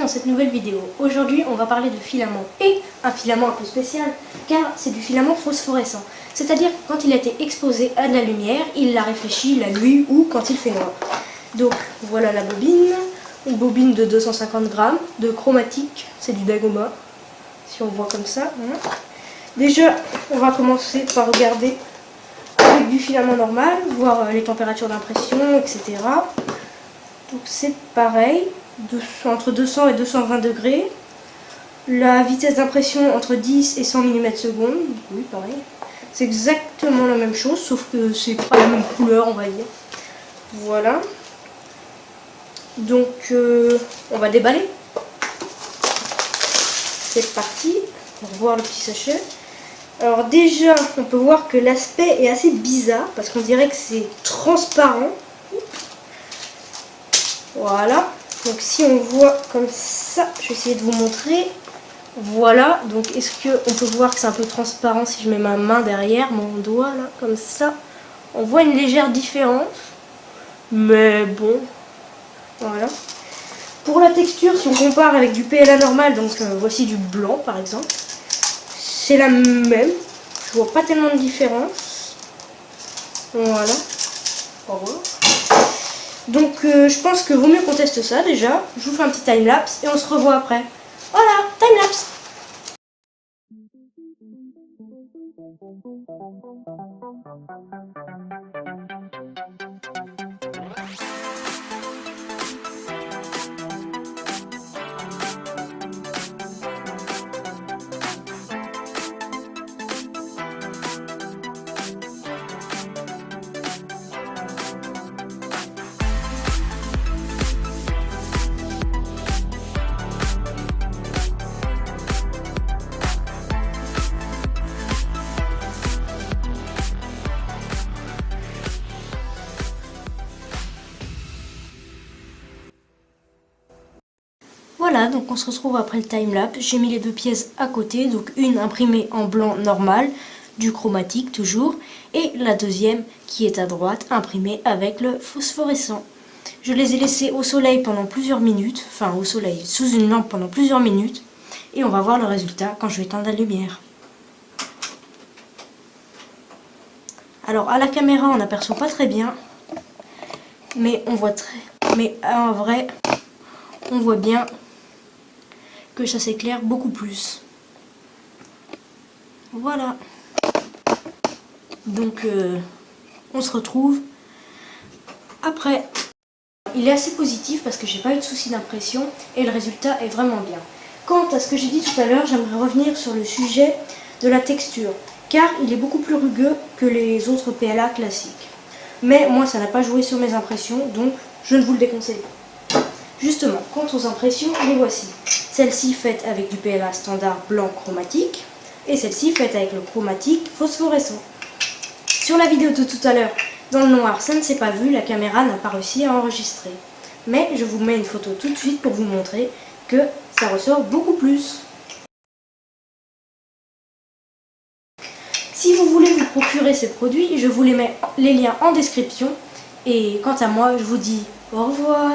dans cette nouvelle vidéo. Aujourd'hui on va parler de filament et un filament un peu spécial car c'est du filament phosphorescent. C'est-à-dire que quand il a été exposé à de la lumière, il la réfléchit la nuit ou quand il fait noir. Donc voilà la bobine, une bobine de 250 grammes de chromatique, c'est du Dagoma, si on voit comme ça. Déjà on va commencer par regarder avec du filament normal, voir les températures d'impression, etc. Donc c'est pareil, entre 200 et 220 degrés. La vitesse d'impression entre 10 et 100 mm secondes. Oui, pareil. C'est exactement la même chose, sauf que c'est pas la même couleur, on va dire. Voilà. Donc on va déballer. C'est parti. On va voir le petit sachet. Alors déjà, on peut voir que l'aspect est assez bizarre parce qu'on dirait que c'est transparent. Voilà, donc si on voit comme ça, je vais essayer de vous montrer. Voilà, donc est-ce qu'on peut voir que c'est un peu transparent si je mets ma main derrière, mon doigt là, comme ça. On voit une légère différence, mais bon, voilà. Pour la texture, si on compare avec du PLA normal, donc voici du blanc par exemple, c'est la même, je vois pas tellement de différence. Voilà, au revoir. Donc je pense que vaut mieux qu'on teste ça déjà. Je vous fais un petit time-lapse et on se revoit après. Voilà, time-lapse. Voilà, donc on se retrouve après le time-lapse. J'ai mis les deux pièces à côté, donc une imprimée en blanc normal, du chromatique toujours, et la deuxième qui est à droite, imprimée avec le phosphorescent. Je les ai laissés au soleil pendant plusieurs minutes, enfin au soleil, sous une lampe pendant plusieurs minutes, et on va voir le résultat quand je vais éteindre la lumière. Alors à la caméra on n'aperçoit pas très bien, mais on voit mais en vrai on voit bien que ça s'éclaire beaucoup plus. Voilà. Donc on se retrouve après. Il est assez positif parce que j'ai pas eu de soucis d'impression et le résultat est vraiment bien. Quant à ce que j'ai dit tout à l'heure, j'aimerais revenir sur le sujet de la texture, car il est beaucoup plus rugueux que les autres PLA classiques. Mais moi ça n'a pas joué sur mes impressions, donc je ne vous le déconseille pas. Justement, quant aux impressions, les voici. Celle-ci faite avec du PLA standard blanc chromatique et celle-ci faite avec le chromatique phosphorescent. Sur la vidéo de tout à l'heure, dans le noir, ça ne s'est pas vu, la caméra n'a pas réussi à enregistrer. Mais je vous mets une photo tout de suite pour vous montrer que ça ressort beaucoup plus. Si vous voulez vous procurer ces produits, je vous les mets les liens en description. Et quant à moi, je vous dis au revoir.